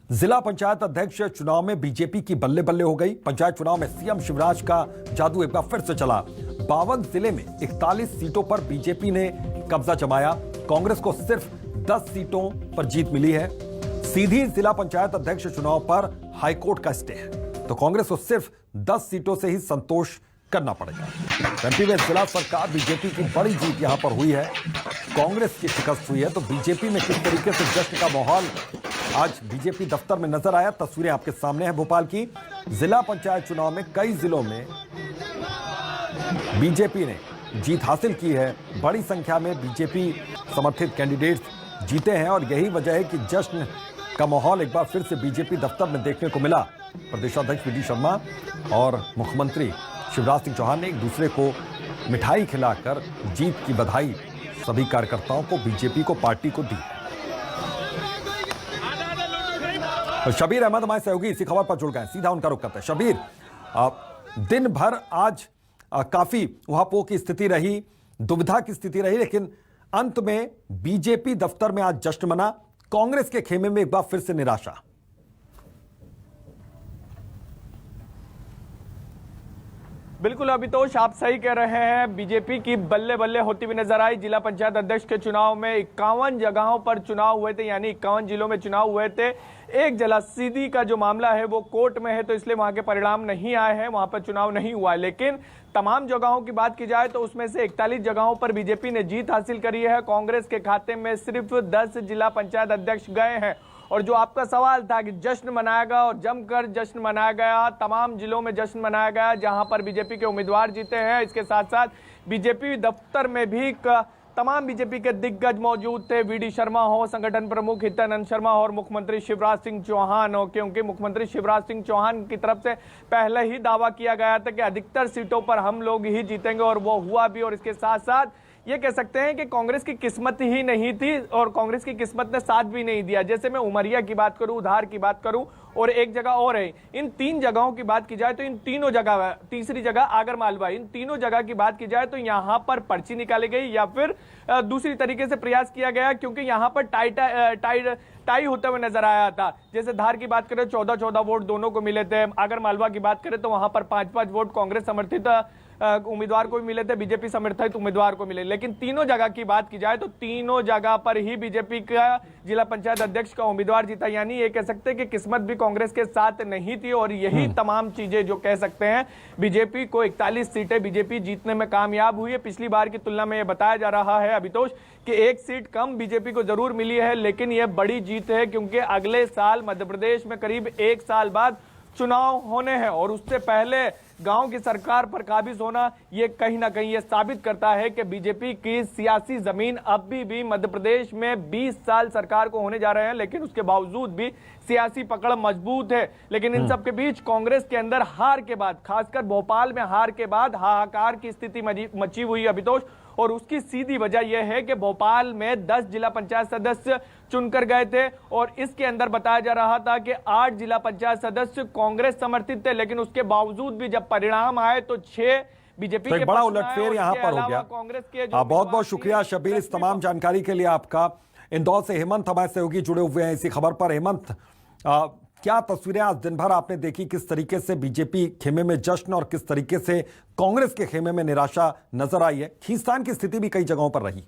जिला पंचायत अध्यक्ष चुनाव में बीजेपी की बल्ले बल्ले हो गई। पंचायत चुनाव में सीएम शिवराज का जादू एक बार फिर से चला। 52 जिले में 41 सीटों पर बीजेपी ने कब्जा जमाया। कांग्रेस को सिर्फ 10 सीटों पर जीत मिली है। सीधी जिला पंचायत अध्यक्ष चुनाव पर हाईकोर्ट का स्टे है, तो कांग्रेस को सिर्फ 10 सीटों से ही संतोष करना पड़ेगा। एमपी में जिला सरकार बीजेपी की बड़ी जीत यहां पर हुई है, कांग्रेस की शिकस्त हुई है। तो बीजेपी में किस तरीके से जश्न का माहौल आज बीजेपी दफ्तर में नजर आया, तस्वीरें आपके सामने हैं भोपाल की। जिला पंचायत चुनाव में कई जिलों में बीजेपी ने जीत हासिल की है। बड़ी संख्या में बीजेपी समर्थित कैंडिडेट्स जीते हैं और यही वजह है कि जश्न का माहौल एक बार फिर से बीजेपी दफ्तर में देखने को मिला। प्रदेशाध्यक्ष वी.डी. शर्मा और मुख्यमंत्री शिवराज सिंह चौहान ने एक दूसरे को मिठाई खिलाकर जीत की बधाई सभी कार्यकर्ताओं को, बीजेपी को, पार्टी को दी। शबीर अहमद हमारे सहयोगी इसी खबर पर जुड़ गए, सीधा उनका रुख करते हैं। शबीर, दिन भर आज काफी उहापोह की स्थिति रही, दुविधा की स्थिति रही, लेकिन अंत में बीजेपी दफ्तर में आज जश्न मना। कांग्रेस के खेमे में एक बार फिर से निराशा। बिल्कुल अभितोष, आप सही कह रहे हैं। बीजेपी की बल्ले बल्ले होती हुई नजर आई। जिला पंचायत अध्यक्ष के चुनाव में 51 जगहों पर चुनाव हुए थे, यानी 51 जिलों में चुनाव हुए थे। एक जिला सीधी का जो मामला है वो कोर्ट में है, तो इसलिए वहां के परिणाम नहीं आए हैं, वहां पर चुनाव नहीं हुआ है। लेकिन तमाम जगहों की बात की जाए तो उसमें से 41 जगहों पर बीजेपी ने जीत हासिल करी है। कांग्रेस के खाते में सिर्फ 10 जिला पंचायत अध्यक्ष गए हैं। और जो आपका सवाल था कि जश्न मनाएगा, और जमकर जश्न मनाया गया, तमाम जिलों में जश्न मनाया गया जहां पर बीजेपी के उम्मीदवार जीते हैं। इसके साथ साथ बीजेपी दफ्तर में भी तमाम बीजेपी के दिग्गज मौजूद थे। वी.डी. शर्मा हो, संगठन प्रमुख हितैषी शर्मा हो, और मुख्यमंत्री शिवराज सिंह चौहान हो, क्योंकि मुख्यमंत्री शिवराज सिंह चौहान की तरफ से पहले ही दावा किया गया था कि अधिकतर सीटों पर हम लोग ही जीतेंगे, और वो हुआ भी। और इसके साथ साथ ये कह सकते हैं कि कांग्रेस की किस्मत ही नहीं थी, और कांग्रेस की किस्मत ने साथ भी नहीं दिया। जैसे मैं उमरिया की बात करूं, धार की बात करूं, और एक जगह और है। इन 3 जगहों की बात की जाए तो इन तीनों जगह, तीसरी जगह आगर मालवा, इन तीनों जगह की बात की जाए तो यहां पर पर्ची निकाली गई, या फिर दूसरी तरीके से प्रयास किया गया, क्योंकि यहां पर टाई होते हुए नजर आया था। जैसे धार की बात करें 14-14 वोट दोनों को मिले थे। आगर मालवा की बात करें तो वहां पर 5-5 वोट कांग्रेस समर्थित उम्मीदवार को भी मिले थे, बीजेपी समर्थित उम्मीदवार को मिले। लेकिन तीनों जगह की बात की जाए तो तीनों जगह पर ही बीजेपी का जिला पंचायत अध्यक्ष का उम्मीदवार जीता। यानी ये कह सकते हैं कि किस्मत भी कांग्रेस के साथ नहीं थी, और यही तमाम चीजें जो कह सकते हैं बीजेपी को 41 सीटें बीजेपी जीतने में कामयाब हुई है। पिछली बार की तुलना में यह बताया जा रहा है अभितोष कि 1 सीट कम बीजेपी को जरूर मिली है, लेकिन यह बड़ी जीत है, क्योंकि अगले साल मध्य प्रदेश में करीब 1 साल बाद चुनाव होने हैं, और उससे पहले गांव की सरकार पर काबिज होना, ये कहीं ना कहीं ये साबित करता है कि बीजेपी की सियासी जमीन अभी भी मध्य प्रदेश में 20 साल सरकार को होने जा रहे हैं, लेकिन उसके बावजूद भी सियासी पकड़ मजबूत है। लेकिन इन सब के बीच कांग्रेस के अंदर हार के बाद, खासकर भोपाल में हार के बाद हाहाकार की स्थिति मची हुई अभितोष। और उसकी सीधी वजह यह है कि भोपाल में 10 जिला पंचायत सदस्य चुनकर गए थे, और इसके अंदर बताया जा रहा था कि 8 जिला पंचायत सदस्य कांग्रेस समर्थित थे। लेकिन उसके बावजूद भी जब परिणाम आए तो 6 बीजेपी के बड़ा उलटफेर यहां पर हो गया। कांग्रेस के बहुत बहुत शुक्रिया शबीर इस तमाम जानकारी के लिए आपका। इंदौर से हेमंत हमारे सहयोगी जुड़े हुए हैं इसी खबर पर। हेमंत, क्या तस्वीरें आज दिन भर आपने देखी, किस तरीके से बीजेपी खेमे में जश्न और किस तरीके से कांग्रेस के खेमे में निराशा नजर आई है? खींचतान की स्थिति भी कई जगहों पर रही।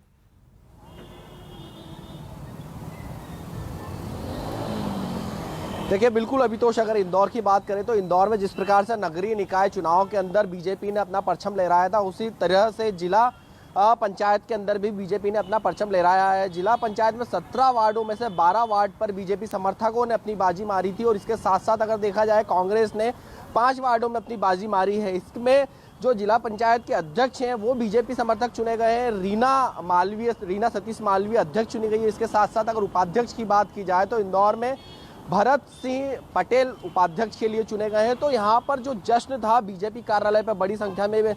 देखिए, बिल्कुल अभितोष, अगर इंदौर की बात करें तो इंदौर में जिस प्रकार से नगरीय निकाय चुनाव के अंदर बीजेपी ने अपना परचम लहराया था, उसी तरह से जिला पंचायत के अंदर भी बीजेपी ने अपना परचम लहराया है। जिला पंचायत में 17 वार्डों में से 12 वार्ड पर बीजेपी समर्थकों ने अपनी बाजी मारी थी, और इसके साथ साथ अगर देखा जाए कांग्रेस ने 5 वार्डों में अपनी बाजी मारी है। इसमें जो जिला पंचायत के अध्यक्ष हैं वो बीजेपी समर्थक चुने गए हैं। रीना सतीश मालवीय अध्यक्ष चुनी गई है। इसके साथ साथ अगर उपाध्यक्ष की बात की जाए तो इंदौर में भरत सिंह पटेल उपाध्यक्ष के लिए चुने गए हैं। तो यहाँ पर जो जश्न था बीजेपी कार्यालय पर, बड़ी संख्या में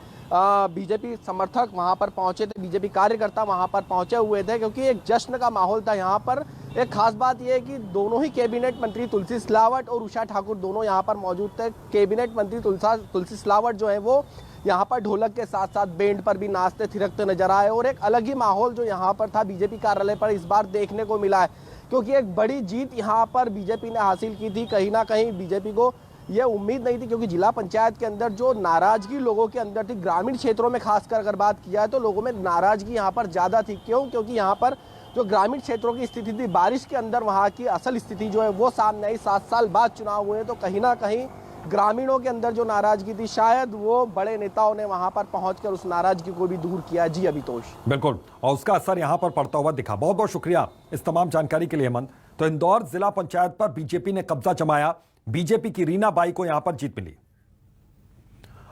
बीजेपी समर्थक वहाँ पर पहुँचे थे, बीजेपी कार्यकर्ता वहाँ पर पहुँचे हुए थे, क्योंकि एक जश्न का माहौल था यहाँ पर। एक खास बात यह है कि दोनों ही कैबिनेट मंत्री तुलसी सिलावट और उषा ठाकुर दोनों यहाँ पर मौजूद थे। कैबिनेट मंत्री तुलसी सिलावट जो है वो यहाँ पर ढोलक के साथ साथ बैंड पर भी नाचते थिरकते नजर आए, और एक अलग ही माहौल जो यहाँ पर था बीजेपी कार्यालय पर इस बार देखने को मिला है, क्योंकि एक बड़ी जीत यहाँ पर बीजेपी ने हासिल की थी। कहीं ना कहीं बीजेपी को ये उम्मीद नहीं थी, क्योंकि जिला पंचायत के अंदर जो नाराजगी लोगों के अंदर थी, ग्रामीण क्षेत्रों में खासकर अगर बात की जाए तो लोगों में नाराजगी यहाँ पर ज़्यादा थी। क्यों? क्योंकि यहाँ पर जो ग्रामीण क्षेत्रों की स्थिति थी, बारिश के अंदर वहाँ की असल स्थिति जो है वो सामने आई। 7 साल बाद चुनाव हुए तो कहीं ना कहीं ग्रामीणों के अंदर जो नाराजगी थी, शायद वो बड़े नेताओं ने वहां पर पहुंचकर उस नाराजगी को भी दूर किया। जी अभितोष। बिल्कुल, और उसका असर यहां पर पड़ता हुआ दिखा। बहुत बहुत शुक्रिया इस तमाम जानकारी के लिए हेमंत। तो इंदौर जिला पंचायत पर बीजेपी ने कब्जा जमाया, बीजेपी की रीना बाई को यहां पर जीत मिली।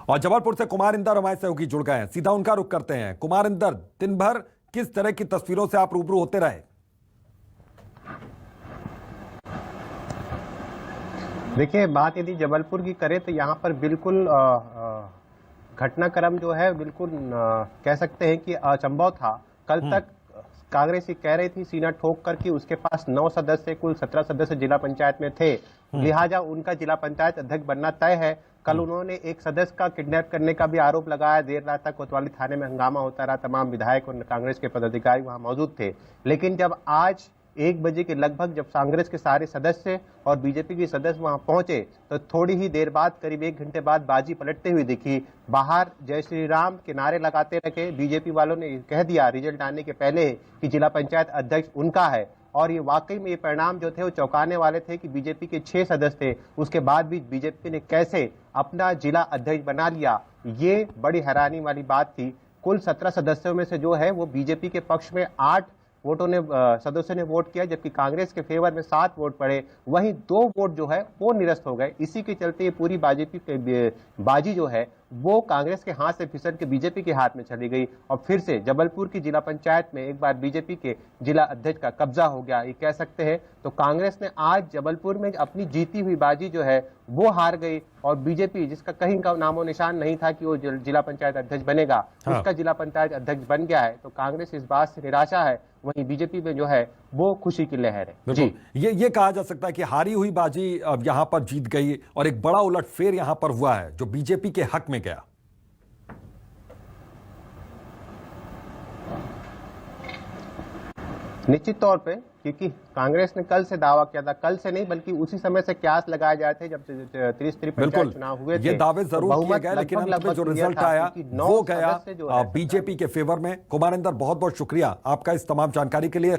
और जबलपुर से कुमार इंदर हमारे सहयोगी जुड़ गए हैं, सीधा उनका रुख करते हैं। कुमार इंदर, दिन भर किस तरह की तस्वीरों से आप रूबरू होते रहे? देखिए, बात यदि जबलपुर की करें तो यहाँ पर बिल्कुल घटनाक्रम जो है बिल्कुल कह सकते हैं कि अचंभव था। कल तक कांग्रेस ये कह रही थी सीना ठोक कर कि उसके पास 9 सदस्य, कुल 17 सदस्य जिला पंचायत में थे, लिहाजा उनका जिला पंचायत अध्यक्ष बनना तय है। कल उन्होंने एक सदस्य का किडनैप करने का भी आरोप लगाया। देर रात तक कोतवाली थाने में हंगामा होता रहा, तमाम विधायक और कांग्रेस के पदाधिकारी वहां मौजूद थे। लेकिन जब आज 1 बजे के लगभग जब कांग्रेस के सारे सदस्य और बीजेपी के सदस्य वहां पहुंचे तो थोड़ी ही देर बाद, करीब 1 घंटे बाद बाजी पलटते हुए दिखी। बाहर जय श्री राम के नारे लगाते रखे। बीजेपी वालों ने कह दिया रिजल्ट आने के पहले कि जिला पंचायत अध्यक्ष उनका है। और ये वाकई में ये परिणाम जो थे वो चौंकाने वाले थे कि बीजेपी के 6 सदस्य थे, उसके बाद भी बीजेपी ने कैसे अपना जिला अध्यक्ष बना लिया, ये बड़ी हैरानी वाली बात थी। कुल 17 सदस्यों में से जो है वो बीजेपी के पक्ष में 8 सदस्यों ने वोट किया, जबकि कांग्रेस के फेवर में 7 वोट पड़े। वहीं 2 वोट जो है वो निरस्त हो गए। इसी के चलते ये पूरी बाजी जो है वो कांग्रेस के हाथ से फिसल के बीजेपी के हाथ में चली गई और फिर से जबलपुर की जिला पंचायत में एक बार बीजेपी के जिला अध्यक्ष का कब्जा हो गया, ये कह सकते हैं। तो कांग्रेस ने आज जबलपुर में अपनी जीती हुई बाजी जो है वो हार गई और बीजेपी, जिसका कहीं का नामो निशान नहीं था कि वो जिला पंचायत अध्यक्ष बनेगा, उसका जिला पंचायत अध्यक्ष बन गया है। तो कांग्रेस इस बात से निराशा है, वहीं बीजेपी में जो है वो खुशी की लहर है। जी, ये कहा जा सकता है कि हारी हुई बाजी अब यहां पर जीत गई और एक बड़ा उलटफेर यहां पर हुआ है जो बीजेपी के हक में गया। निश्चित तौर पे, क्योंकि कांग्रेस ने कल से दावा किया था, कल से नहीं बल्कि उसी समय से क्यास लगाए जाए थे जब त्रिस्तरीय पंचायत चुनाव हुए थे। ये दावे जरूर किए गए, लेकिन अंत में जो रिजल्ट आया वो गया बीजेपी के फेवर में। कुमार इंदर, बहुत बहुत शुक्रिया आपका इस तमाम जानकारी के लिए।